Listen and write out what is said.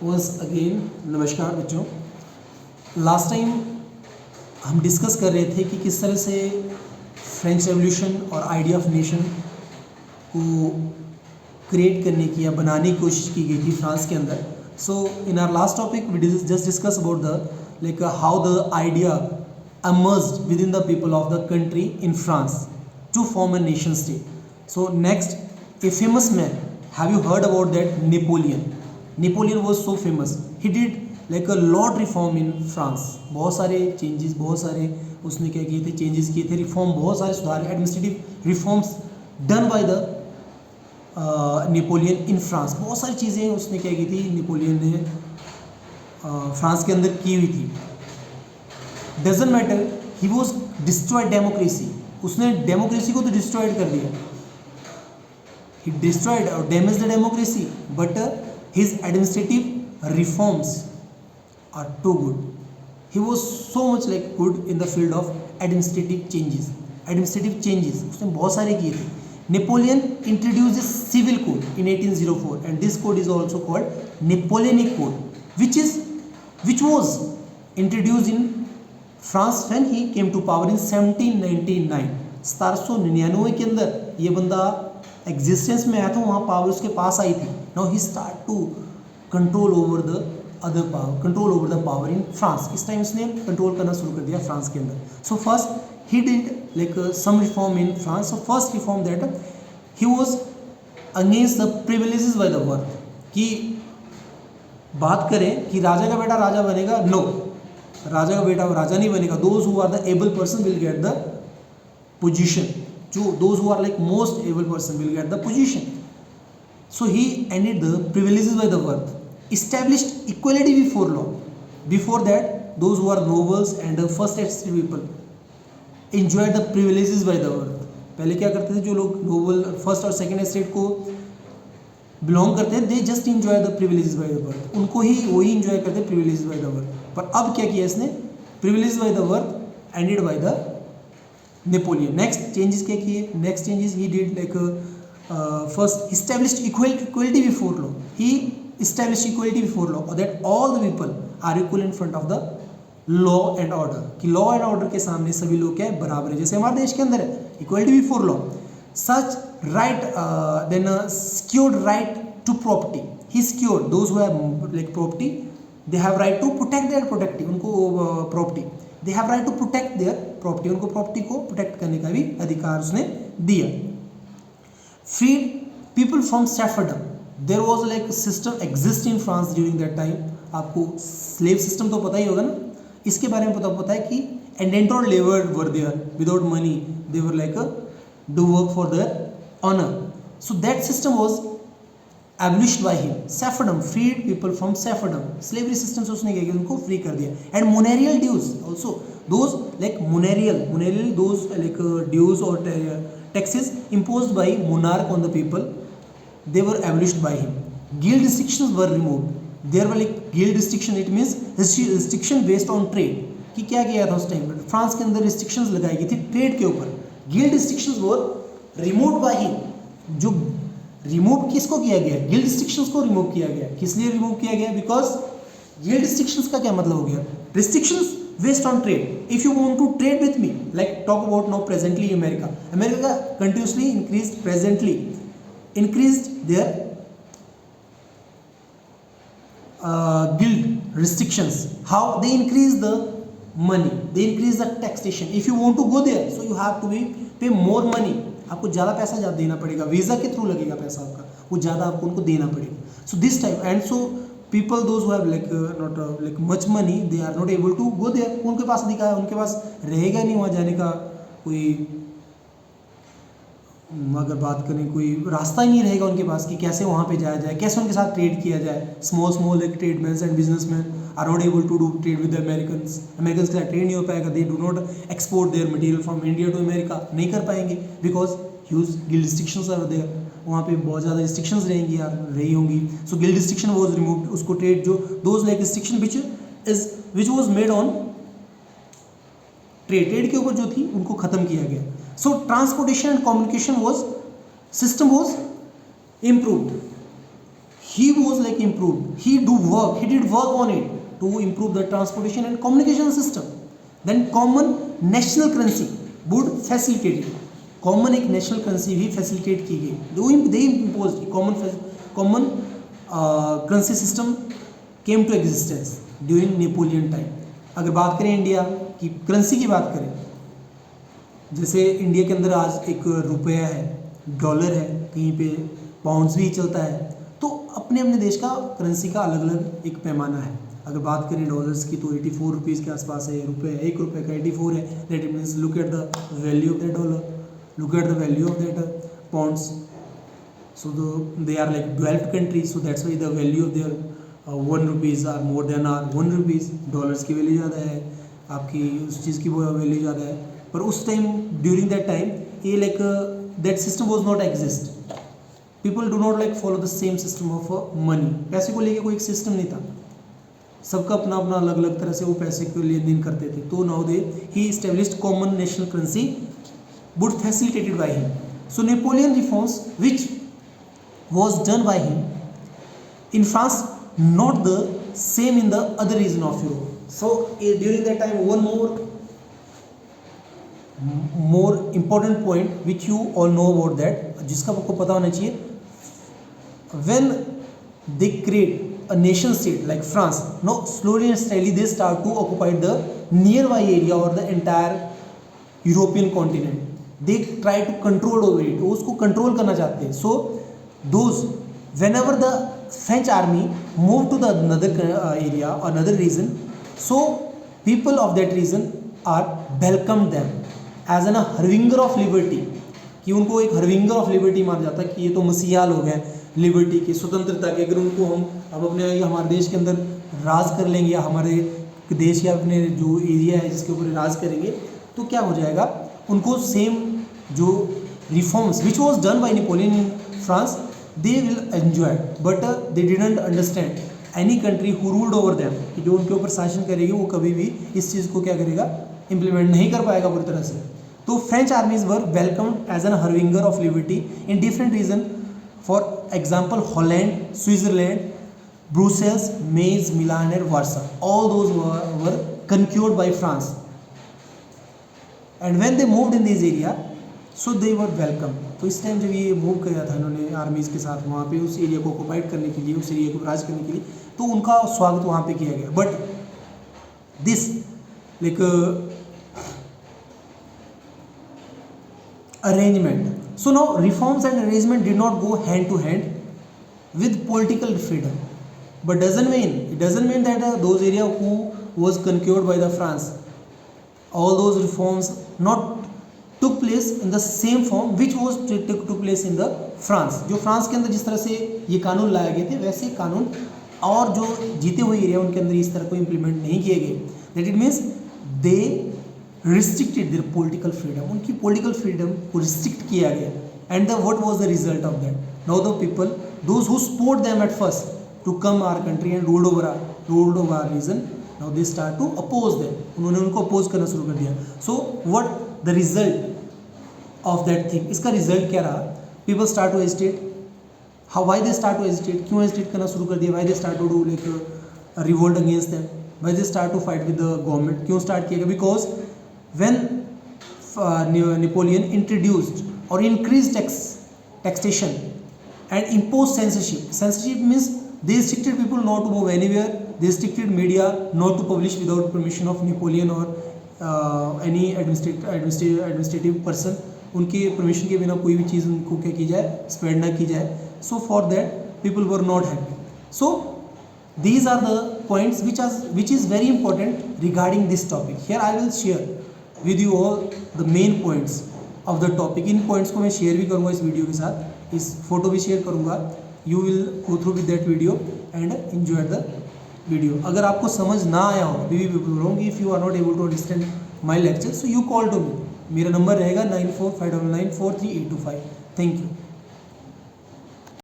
Once again नमस्कार बच्चों। Last time हम डिस्कस कर रहे थे कि किस तरह से फ्रेंच रेवोल्यूशन और आइडिया ऑफ नेशन को क्रिएट करने की या बनाने की कोशिश की गई थी फ्रांस के अंदर। So in our last topic we just discuss about the how the idea emerged within the people of the country in France to form a nation state. So next, a famous man. Have you heard about that? Napoleon. Napoleon was so famous. He did like a lot reform in France. बहुत सारे changes, बहुत सारे उसने क्या किए थे, changes किए थे, reform, बहुत सारे सुधार, administrative reforms done by the Napoleon in France. बहुत सारी चीज़ें उसने क्या की थी, नेपोलियन ने फ्रांस के अंदर की हुई थी। Doesn't matter, he was destroyed democracy. उसने डेमोक्रेसी को तो डिस्ट्रॉयड कर दिया, ही डिस्ट्रॉयड और damage the democracy, but his administrative reforms are too good. He was so much like good in the field of administrative changes. Administrative changes उसने बहुत सारे किए थे। Napoleon introduced civil code in 1804 and this code is also called Napoleonic code, which was introduced in France when he came to power in 1799। 1799 के अंदर ये बंदा existence में आया था, वहाँ पावर उसके पास आई थी। Now he start to control over the other power, control over the power in France. इस टाइम उसने कंट्रोल करना शुरू कर दिया फ्रांस के अंदर। So first he did like some reform in France. So first reform that he was against the privileges by the worth. कि बात करें कि राजा का बेटा राजा बनेगा, नो, राजा का बेटा राजा नहीं बनेगा। Those who are the able person will get the position, जो those who are like most able person will get the position. So he ended the privileges by the birth, established equality before law. Before that, those who are nobles and the first estate people enjoyed the privileges by the worth. पहले क्या करते थे, जो लोग Nobel first और second estate को belong करते हैं, they just enjoy the privileges by the worth. उनको ही वही इंजॉय करते हैं प्रिविलेजेस बाय द वर्थ। पर अब क्या किया इसने, privileges by the worth ended by the Napoleon. Next changes क्या किए, next changes he did like first established equality before law. He established equality before law, or that all the people are equal in front of the law and order। कि law and order के सामने सभी लोग क्या है, बराबर है। जैसे हमारे देश के अंदर है equality before law। such right then secured right to property। he secured those who have like property, they have right to protect their property। उनको property, they have right to protect their property, उनको property को protect करने का भी अधिकार उसने दिया। freed people from serfdom। There was like system exist in France during that time. आपको स्लेव सिस्टम तो पता ही होगा ना, इसके बारे में पता है कि indentured labour were there without money, they were like do work for their honour. So that system was abolished by him. Serfdom, freed people from serfdom. Slavery system से उसने क्या किया, उनको फ्री कर दिया। And manorial dues also, those like manorial those like dues और taxes imposed by monarch on the people, they were abolished by him। guild restrictions were removed। there were like guild restriction, it means restriction based on trade। कि क्या किया था उस time पर France के अंदर restrictions लगाई गई थी ट्रेड के ऊपर। guild restrictions were removed by him। जो रिमूव किसको किया गया, guild restrictions को रिमूव किया गया। किस लिए रिमूव किया गया, बिकॉज guild restrictions का क्या मतलब हो गया, restrictions based on trade। if you want to trade with me, like talk about now presently America continuously increased their guild restrictions। how they increase the money, they increase the taxation। if you want to go there, so you have to pay more money। आपको ज़्यादा पैसा ज़्यादा देना पड़ेगा, visa के through लगेगा पैसा आपका, वो ज़्यादा आपको उनको देना पड़ेगा। So this time and so people those who have like not like much money, they are not able to go there। उनके पास अधिकार, उनके पास रहेगा नहीं वहाँ जाने का कोई, अगर बात करें कोई रास्ता ही नहीं रहेगा उनके पास कि कैसे वहाँ पे जाया जाए, कैसे उनके साथ ट्रेड किया जाए। Small like tradesman and businessman are not able to do trade with Americans. Americans के साथ ट्रेड नहीं हो पाएगा। They do not export their material from India to America, नहीं कर पाएंगे because huge guild restrictions are there. वहाँ पे बहुत ज़्यादा रिस्ट्रिक्शंस रहेंगी यार, रही होंगी। So guild restriction was removed. उसको ट्रेड जो those like restriction which was made on trade के ऊपर जो थी उनको ख़त्म किया गया। So transportation and communication system was improved. he was like improved. He did work on it to improve the transportation and communication system. Then common national currency would facilitate it. Common एक national currency भी facilitate की गई. They imposed common currency system came to existence during Napoleon time. अगर बात करें India की currency की बात करें, जैसे इंडिया के अंदर आज एक रुपया है, डॉलर है, कहीं पे पाउंड्स भी चलता है, तो अपने अपने देश का करेंसी का अलग अलग एक पैमाना है. अगर बात करें डॉलर्स की तो 84 रुपीज़ के आसपास है. रुपये एक रुपये का 84 है. That it means look at the value of that dollar, look at the value of that pounds. So they are like developed countries, so that's why the value of their 1 rupees are more than our 1 rupees. Dollars की value ज़्यादा है, आपकी उस चीज़ की value ज़्यादा है. पर उस टाइम ड्यूरिंग दैट टाइम ये like that system was not exist. People do not like follow the same system of money. पैसे को लेके कोई एक सिस्टम नहीं था, सबका अपना अपना अलग अलग तरह से वो पैसे के लेन देन करते थे. तो now they he established common national currency would facilitated by him. So Napoleon reforms which was done by him in France, not the same in the other region of Europe. So during that time, one more important point which you all know about that, जिसका आपको पता होना चाहिए, when they create a nation state like France, now slowly and steadily they start to occupy the nearby area or the entire European continent. They try to control over it. वो उसको control करना चाहते हैं. So those whenever the French army moved to the another area or another region, so people of that region are welcomed them as an harbinger of liberty. कि उनको एक harbinger of liberty माना जाता है कि ये तो मसीहा लोग हैं लिबर्टी के, स्वतंत्रता के. अगर उनको हम अपने हमारे देश के अंदर राज कर लेंगे या हमारे देश या अपने जो एरिया है जिसके ऊपर राज करेंगे, तो क्या हो जाएगा, उनको सेम जो reforms which was done by Napoleon in France they will enjoy. But they didn't understand any country who ruled over them, कि जो उनके ऊपर शासन करेगी वो कभी भी इस चीज़ को क्या करेगा, इम्प्लीमेंट नहीं कर पाएगा पूरी तरह से. तो French armies were welcomed as an harbinger of liberty in different region. For example Holland, Switzerland, Brussels, Mainz, Milan and Warsaw, all those were conquered by France. And when they moved in this area, so they were welcome. तो इस time जब ये move किया था इन्होंने armies के साथ वहाँ पे उस एरिया को ऑक्यूपाइड करने के लिए, उस एरिया को राज करने के लिए, तो उनका स्वागत वहाँ पे किया गया. But this like arrangement, so now reforms and arrangement did not go hand to hand with political freedom, but it doesn't mean that those area who was conquered by the France, all those reforms not took place in the same form which was took place in the France. जो France के अंदर जिस तरह से ये कानून लाए गए थे वैसे कानून और जो जीते हुए एरिया उनके अंदर इस तरह को इम्प्लीमेंट नहीं किए गए. That it means they restricted there political freedom, उनकी पॉलिटिकल फ्रीडम को रिस्ट्रिक्ट किया गया. And the what was the result of that? Now the people those who support them at first to come our country and ruled over our region, now they start to oppose them. उन्होंने उनको oppose करना शुरू कर दिया. So what the result of that thing? इसका result क्या रहा? People start to hesitate. Why they start to hesitate? क्यों hesitate करना शुरू कर दिया? Why they start to do like a revolt against them? Why they start to fight with the government? क्यों start किया? Because when Napoleon introduced or increased taxation and imposed censorship. Censorship means they restricted people not to move anywhere. They restricted media not to publish without permission of Napoleon or any administrative person. उनके permission के बिना कोई भी चीज़ उनको क्या की जाए, spread ना की जाए. So for that people were not happy. So these are the points which is very important regarding this topic. Here I will share with you all the main points of the topic. In points को मैं share भी करूँगा इस video के साथ, इस photo भी share करूँगा. You will go through with that video and enjoy the video. अगर आपको समझ ना आया हो, अभी भी बोल रहा हूँ कि if you are not able to understand my lecture, so you call to me. मेरा नंबर रहेगा 9459943825. Thank you.